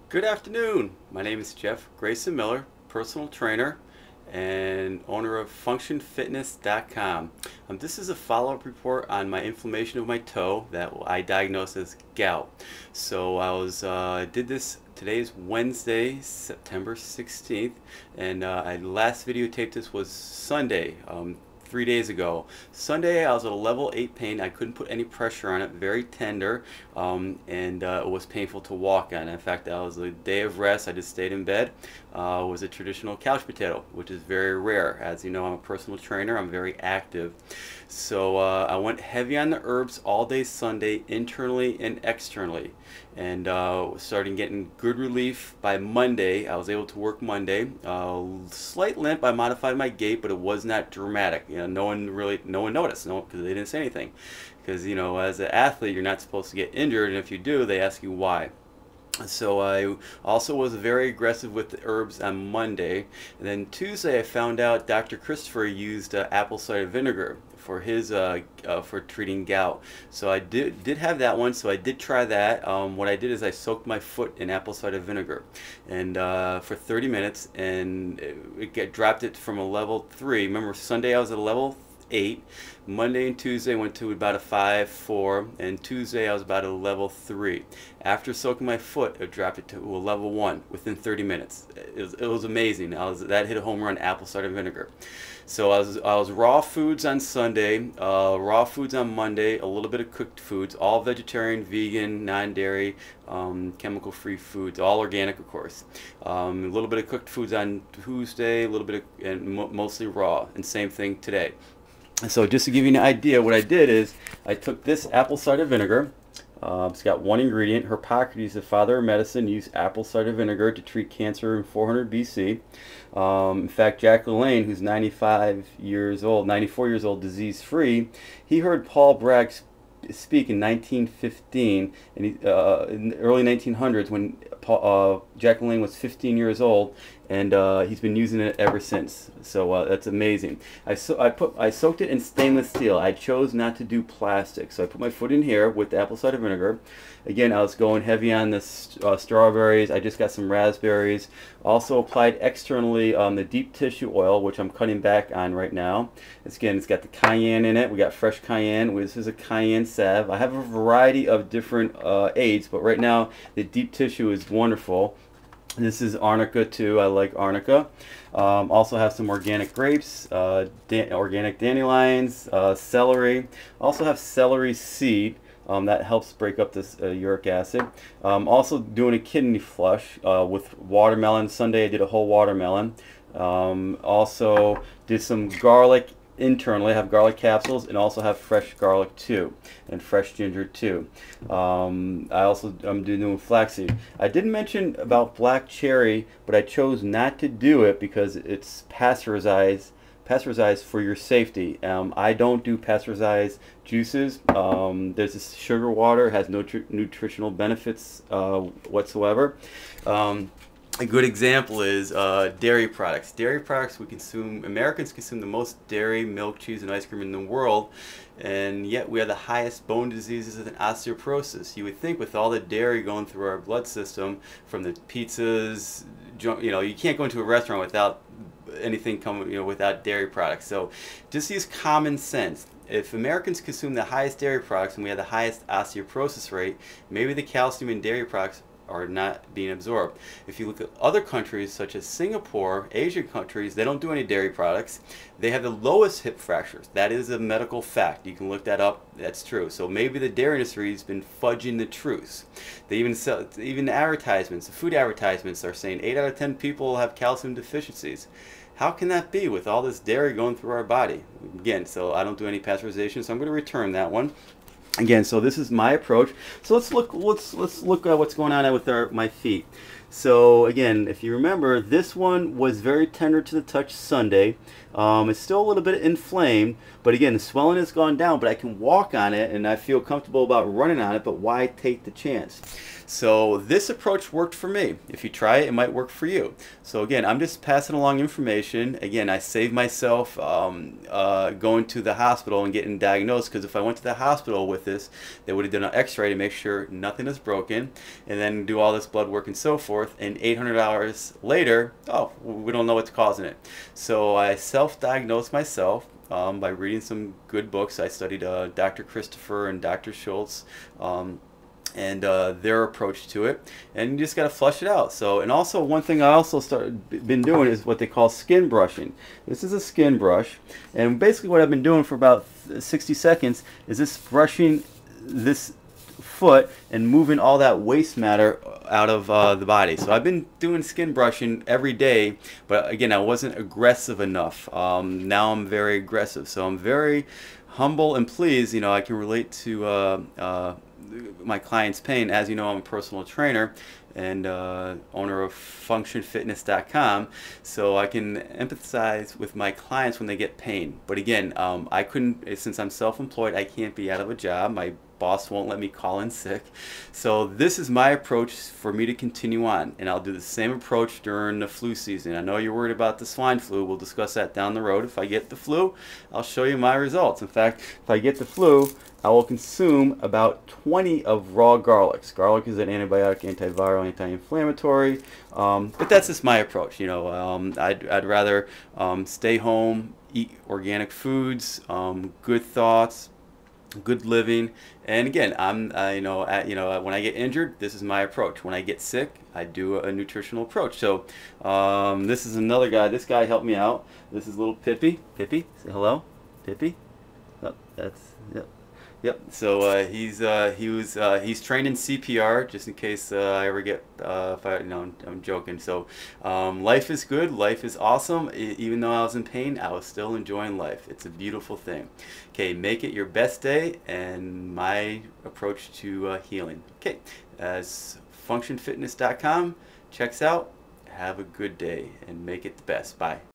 Good afternoon. My name is Jeff Grayson Miller, personal trainer and owner of functionfitness.com. This is a follow-up report on my inflammation of my toe that I diagnosed as gout. So I did this. Today is Wednesday, September 16th, and I last videotaped this was Sunday, 3 days ago. Sunday I was at a level 8 pain. I couldn't put any pressure on it, very tender, and it was painful to walk on. In fact, that was a day of rest. I just stayed in bed. It was a traditional couch potato, which is very rare. As you know, I'm a personal trainer. I'm very active. So I went heavy on the herbs all day Sunday, internally and externally, and started getting good relief by Monday. I was able to work Monday. Slight limp. I modified my gait, but it was not dramatic. No one noticed, because they didn't say anything. Because as an athlete, you're not supposed to get injured, and if you do, they ask you why. So I also was very aggressive with the herbs on Monday. And then Tuesday I found out Dr. Christopher used apple cider vinegar for his for treating gout. So I did have that one, so I did try that. What I did is I soaked my foot in apple cider vinegar and for 30 minutes, and dropped it from a level 3. Remember, Sunday I was at a level 8. Monday and Tuesday went to about a 5, 4, and Tuesday I was about a level 3. After soaking my foot, it dropped it to a level 1 within 30 minutes. It was amazing. That hit a home run, apple cider vinegar. So I was raw foods on Sunday, raw foods on Monday, a little bit of cooked foods, all vegetarian, vegan, non-dairy, chemical-free foods, all organic, of course. A little bit of cooked foods on Tuesday, a little bit and mostly raw, and same thing today. So just to give you an idea, what I did is I took this apple cider vinegar. It's got one ingredient. Hippocrates, the father of medicine, used apple cider vinegar to treat cancer in 400 BC. In fact, Jack LaLanne, who's 94 years old, disease-free, he heard Paul Bragg speak in 1915, and in the early 1900s, when Jack LaLanne was 15 years old, and he's been using it ever since. So that's amazing. I soaked it in stainless steel. I chose not to do plastic, so I put my foot in here with the apple cider vinegar. Again, I was going heavy on the strawberries. I just got some raspberries. Also applied externally the deep tissue oil, which I'm cutting back on right now. It's got the cayenne in it. We got fresh cayenne. This is a cayenne salve. I have a variety of different aids, but right now the deep tissue is wonderful. This is arnica too. I like arnica. Also have some organic grapes, organic dandelions, celery. Also have celery seed. That helps break up this uric acid. Also doing a kidney flush with watermelon. Sunday I did a whole watermelon. Also did some garlic internally. I have garlic capsules, and also have fresh garlic too, and fresh ginger too. I'm doing flaxseed. I didn't mention about black cherry, but I chose not to do it because it's pasteurized for your safety. I don't do pasteurized juices. There's this sugar water, it has no nutritional benefits whatsoever. A good example is dairy products. Dairy products Americans consume the most dairy, milk, cheese, and ice cream in the world, and yet we have the highest bone diseases and osteoporosis. You would think with all the dairy going through our blood system, from the pizzas, you can't go into a restaurant without anything coming, without dairy products. So just use common sense. If Americans consume the highest dairy products and we have the highest osteoporosis rate, maybe the calcium in dairy products are not being absorbed. If you look at other countries such as Singapore, Asian countries, they don't do any dairy products. They have the lowest hip fractures. That is a medical fact. You can look that up. That's true. So maybe the dairy industry has been fudging the truth. They even the advertisements, the food advertisements are saying 8 out of 10 people have calcium deficiencies. How can that be with all this dairy going through our body? Again, so I don't do any pasteurization, so I'm going to return that one. Again, so this is my approach. So let's look at what's going on with my feet. So again, if you remember, this one was very tender to the touch Sunday. It's still a little bit inflamed, but again, the swelling has gone down, but I can walk on it and I feel comfortable about running on it, but why take the chance? So this approach worked for me. If you try it, it might work for you. So again, I'm just passing along information. Again, I saved myself going to the hospital and getting diagnosed, because if I went to the hospital with this, they would have done an x-ray to make sure nothing is broken, and then do all this blood work and so forth, and $800 later, oh, we don't know what's causing it. So I self-diagnosed myself by reading some good books. I studied Dr. Christopher and Dr. Schultz, and their approach to it, and you just got to flush it out. So, and also one thing I also been doing is what they call skin brushing. This is a skin brush, and basically what I've been doing for about 60 seconds is just brushing this foot and moving all that waste matter out of the body. So I've been doing skin brushing every day, but again, I wasn't aggressive enough. Now I'm very aggressive, so I'm very humble and pleased. You know, I can relate to my client's pain. As you know, I'm a personal trainer and owner of functionfitness.com, so I can empathize with my clients when they get pain. But again, I couldn't, since I'm self-employed, I can't be out of a job. My boss won't let me call in sick. So this is my approach for me to continue on, and I'll do the same approach during the flu season. I know you're worried about the swine flu. We'll discuss that down the road. If I get the flu, I'll show you my results. In fact, if I get the flu, I will consume about 20 of raw garlics. Garlic is an antibiotic, antiviral, anti-inflammatory, but that's just my approach. You know, I'd rather stay home, eat organic foods, good thoughts, good living. And again, I'm when I get injured, this is my approach. When I get sick, I do a nutritional approach. So this is another guy. This guy helped me out. This is little Pippi. Pippi, say hello. Pippi. Oh, that's, yep. Yep. So he's trained in CPR, just in case I ever get I'm joking. So life is good. Life is awesome. Even though I was in pain, I was still enjoying life. It's a beautiful thing. Okay, make it your best day, and my approach to healing. Okay, as functionfitness.com checks out. Have a good day and make it the best. Bye.